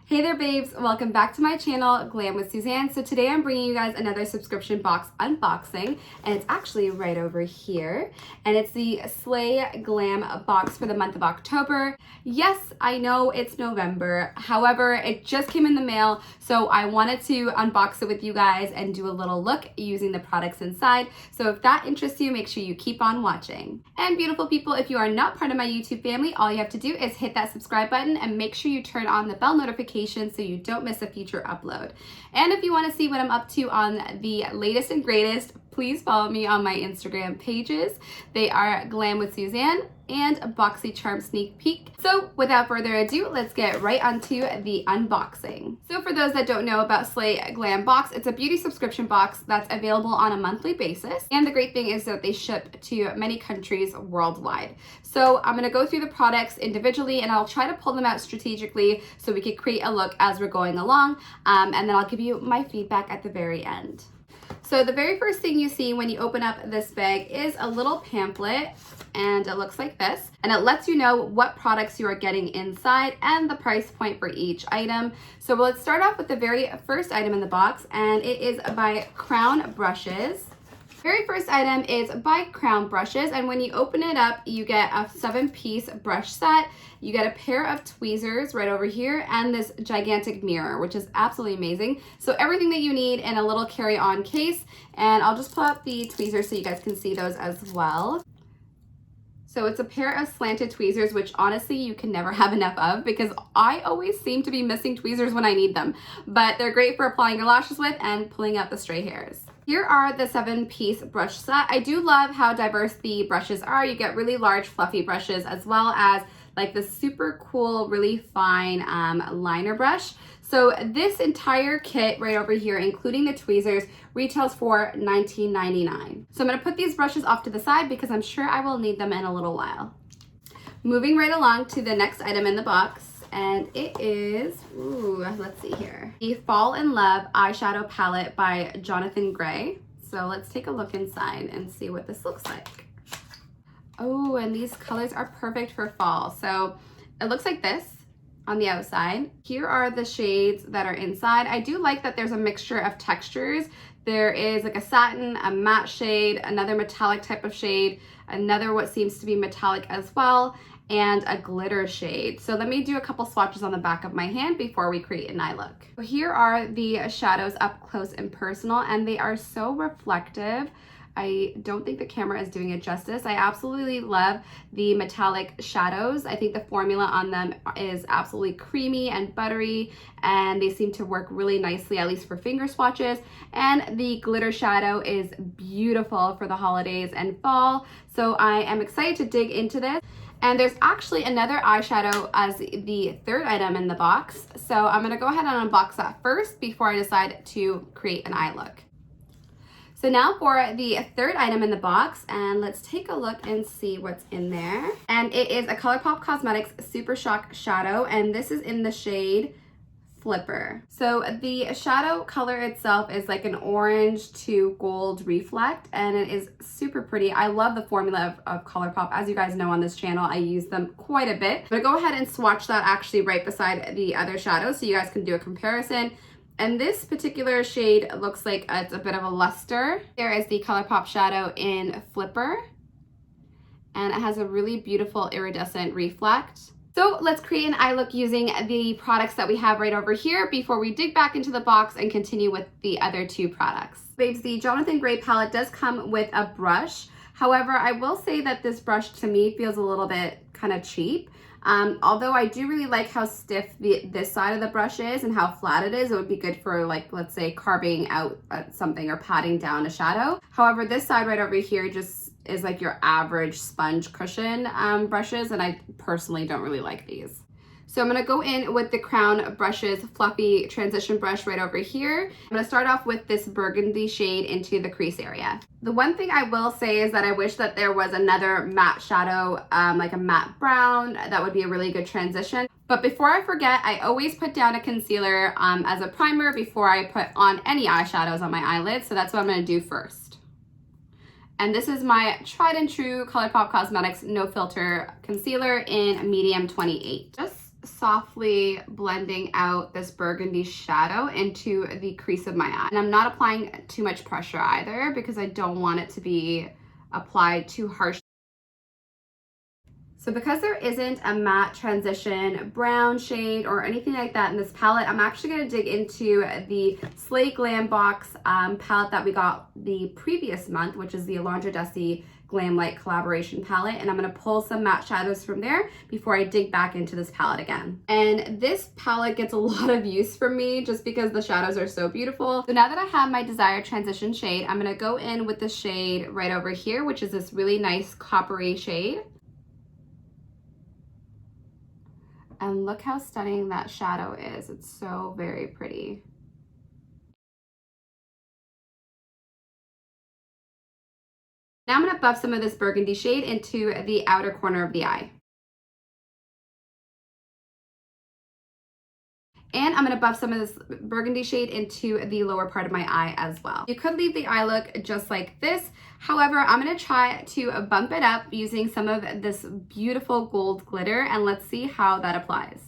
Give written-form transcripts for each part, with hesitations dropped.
Hey there babes, welcome back to my channel, Glam with Suzanne. So today I'm bringing you guys another subscription box unboxing, and it's actually right over here. And it's the Slay Glam box for the month of October. Yes, I know it's November. However, it just came in the mail, so I wanted to unbox it with you guys and do a little look using the products inside. So if that interests you, make sure you keep on watching. And beautiful people, if you are not part of my YouTube family, all you have to do is hit that subscribe button and make sure you turn on the bell notification so you don't miss a future upload. And if you want to see what I'm up to on the latest and greatest, please follow me on my Instagram pages. They are Glam with Suzanne and boxycharm sneak peek. So without further ado, let's get right onto the unboxing. So for those that don't know about Slay Glam box, it's a beauty subscription box that's available on a monthly basis. And the great thing is that they ship to many countries worldwide. So I'm gonna go through the products individually and I'll try to pull them out strategically so we can create a look as we're going along. And then I'll give you my feedback at the very end. So the very first thing you see when you open up this bag is a little pamphlet, and it looks like this, and it lets you know what products you are getting inside and the price point for each item. So let's start off with the very first item in the box, and it is by Crown Brushes. Very first item is by Crown Brushes, and when you open it up, you get a 7-piece brush set. You get a pair of tweezers right over here and this gigantic mirror, which is absolutely amazing. So everything that you need in a little carry-on case, and I'll just pull out the tweezers so you guys can see those as well. So it's a pair of slanted tweezers, which honestly you can never have enough of because I always seem to be missing tweezers when I need them. But they're great for applying your lashes with and pulling out the stray hairs. Here are the 7-piece brush set. I do love how diverse the brushes are. You get really large fluffy brushes as well as like the super cool, really fine liner brush. So this entire kit right over here, including the tweezers, retails for $19.99. So I'm gonna put these brushes off to the side because I'm sure I will need them in a little while. Moving right along to the next item in the box, and it is, let's see here, the Fall in Love Eyeshadow Palette by Jonathan Gray. So let's take a look inside and see what this looks like. Oh, and these colors are perfect for fall. So it looks like this on the outside. Here are the shades that are inside. I do like that there's a mixture of textures. There is like a satin, a matte shade, another metallic type of shade, another what seems to be metallic as well, and a glitter shade. So let me do a couple swatches on the back of my hand before we create an eye look. Here are the shadows up close and personal, and they are so reflective. I don't think the camera is doing it justice. I absolutely love the metallic shadows. I think the formula on them is absolutely creamy and buttery, and they seem to work really nicely, at least for finger swatches. And the glitter shadow is beautiful for the holidays and fall. So I am excited to dig into this. And there's actually another eyeshadow as the third item in the box. So I'm gonna go ahead and unbox that first before I decide to create an eye look. So now for the third item in the box, and let's take a look and see what's in there. And it is a Colourpop Cosmetics Super Shock Shadow, and this is in the shade Flipper. So the shadow color itself is like an orange to gold reflect, and it is super pretty. I love the formula of Colourpop. As you guys know on this channel, I use them quite a bit. But go ahead and swatch that actually right beside the other shadows so you guys can do a comparison. And this particular shade looks like it's a bit of a luster. There is the Colourpop shadow in Flipper, and it has a really beautiful iridescent reflect. So let's create an eye look using the products that we have right over here before we dig back into the box and continue with the other two products. Babes, the Jonathan Gray palette does come with a brush. However, I will say that this brush to me feels a little bit kind of cheap. Although I do really like how stiff this side of the brush is and how flat it is. It would be good for, like, let's say carving out something or patting down a shadow. However, this side right over here just is like your average sponge cushion brushes, and I personally don't really like these. So I'm gonna go in with the Crown Brushes Fluffy Transition Brush right over here. I'm gonna start off with this burgundy shade into the crease area. The one thing I will say is that I wish that there was another matte shadow, like a matte brown. That would be a really good transition. But before I forget, I always put down a concealer as a primer before I put on any eyeshadows on my eyelids. So that's what I'm gonna do first. And this is my tried and true Colourpop Cosmetics No Filter Concealer in medium 28. Just softly blending out this burgundy shadow into the crease of my eye. And I'm not applying too much pressure either because I don't want it to be applied too harsh. So because there isn't a matte transition brown shade or anything like that in this palette, I'm actually going to dig into the Slay Glam Box palette that we got the previous month, which is the Alondra Dusty Glam Light collaboration palette, and I'm going to pull some matte shadows from there before I dig back into this palette again. And this palette gets a lot of use from me just because the shadows are so beautiful. So now that I have my desired transition shade, I'm going to go in with the shade right over here, which is this really nice coppery shade. And look how stunning that shadow is. It's so very pretty. Now I'm going to buff some of this burgundy shade into the outer corner of the eye. And I'm going to buff some of this burgundy shade into the lower part of my eye as well. You could leave the eye look just like this. However, I'm going to try to bump it up using some of this beautiful gold glitter, and let's see how that applies.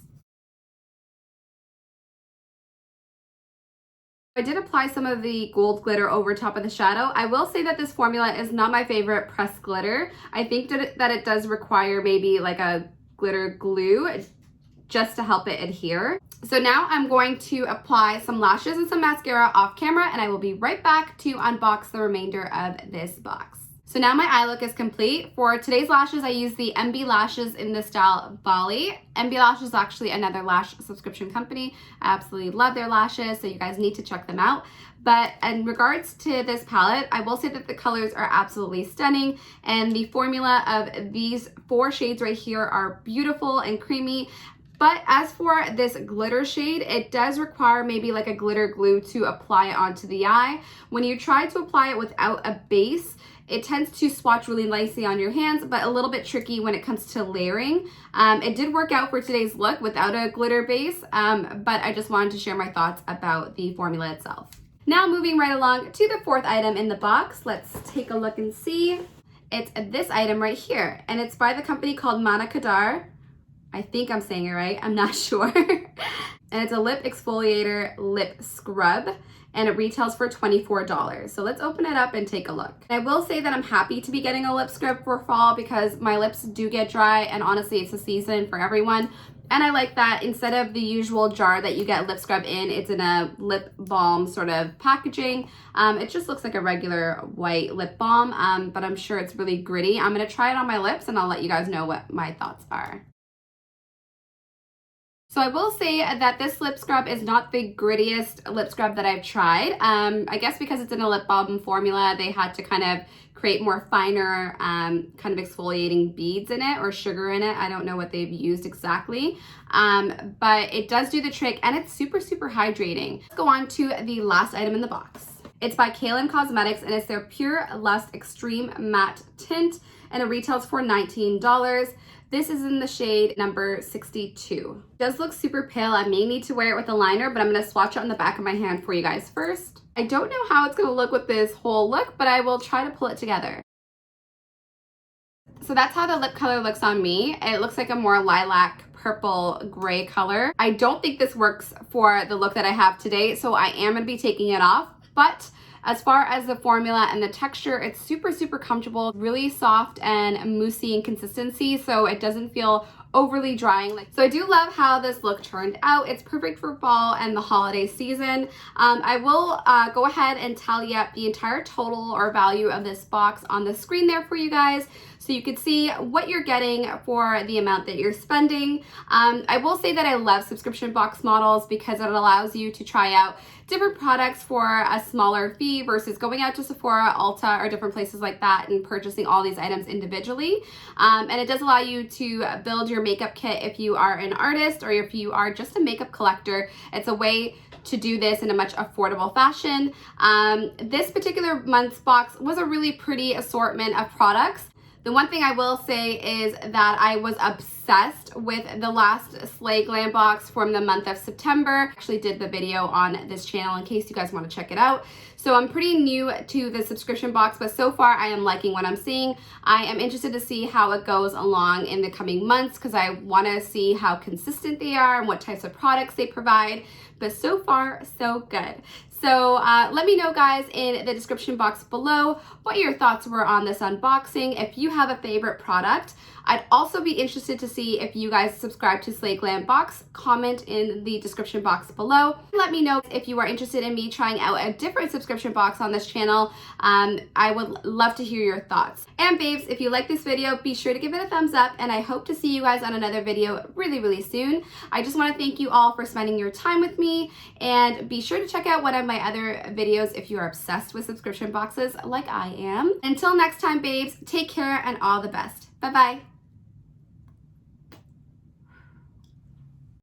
I did apply some of the gold glitter over top of the shadow. I will say that this formula is not my favorite pressed glitter. I think that it does require maybe like a glitter glue just to help it adhere. So now I'm going to apply some lashes and some mascara off camera, and I will be right back to unbox the remainder of this box. So now my eye look is complete. For today's lashes, I use the MB Lashes in the style Bali. MB Lashes is actually another lash subscription company. I absolutely love their lashes, so you guys need to check them out. But in regards to this palette, I will say that the colors are absolutely stunning, and the formula of these 4 shades right here are beautiful and creamy. But as for this glitter shade, it does require maybe like a glitter glue to apply it onto the eye. When you try to apply it without a base, it tends to swatch really nicely on your hands, but a little bit tricky when it comes to layering. It did work out for today's look without a glitter base, but I just wanted to share my thoughts about the formula itself. Now moving right along to the 4th item in the box, let's take a look and see. It's this item right here, and it's by the company called Mannakadar. I think I'm saying it right, I'm not sure. And it's a lip exfoliator lip scrub, and it retails for $24. So let's open it up and take a look. And I will say that I'm happy to be getting a lip scrub for fall because my lips do get dry, and honestly it's a season for everyone. And I like that instead of the usual jar that you get lip scrub in, it's in a lip balm sort of packaging. It just looks like a regular white lip balm, but I'm sure it's really gritty. I'm gonna try it on my lips and I'll let you guys know what my thoughts are. So I will say that this lip scrub is not the grittiest lip scrub that I've tried. I guess because it's in a lip balm formula, they had to kind of create more finer kind of exfoliating beads in it or sugar in it. I don't know what they've used exactly, but it does do the trick, and it's super, super hydrating. Let's go on to the last item in the box. It's by Cailyn Cosmetics, and it's their Pure Lust Extreme Matte Tint, and it retails for $19. This is in the shade number 62. It does look super pale. I may need to wear it with a liner, but I'm going to swatch it on the back of my hand for you guys first. I don't know how it's going to look with this whole look, but I will try to pull it together. So that's how the lip color looks on me. It looks like a more lilac purple gray color. I don't think this works for the look that I have today, so I am going to be taking it off. But as far as the formula and the texture, it's super, super comfortable, really soft and moussey in consistency, so it doesn't feel overly drying. So I do love how this look turned out. It's perfect for fall and the holiday season. I will go ahead and tally up the entire total or value of this box on the screen there for you guys, so you can see what you're getting for the amount that you're spending. I will say that I love subscription box models because it allows you to try out different products for a smaller fee versus going out to Sephora, Ulta, or different places like that and purchasing all these items individually. And it does allow you to build your makeup kit if you are an artist or if you are just a makeup collector. It's a way to do this in a much affordable fashion. This particular month's box was a really pretty assortment of products. The one thing I will say is that I was obsessed with the last Slay Glam box from the month of September. I actually did the video on this channel in case you guys want to check it out. So I'm pretty new to the subscription box, but so far I am liking what I'm seeing. I am interested to see how it goes along in the coming months because I want to see how consistent they are and what types of products they provide. But so far, so good. So let me know, guys, in the description box below what your thoughts were on this unboxing. If you have a favorite product, I'd also be interested to see if you guys subscribe to Slay Glam box. Comment in the description box below. Let me know if you are interested in me trying out a different subscription box on this channel. I would love to hear your thoughts. And babes, if you like this video, be sure to give it a thumbs up, and I hope to see you guys on another video really soon. I just want to thank you all for spending your time with me, and be sure to check out one of my other videos if you are obsessed with subscription boxes like I am. Until next time, babes, take care and all the best. Bye-bye.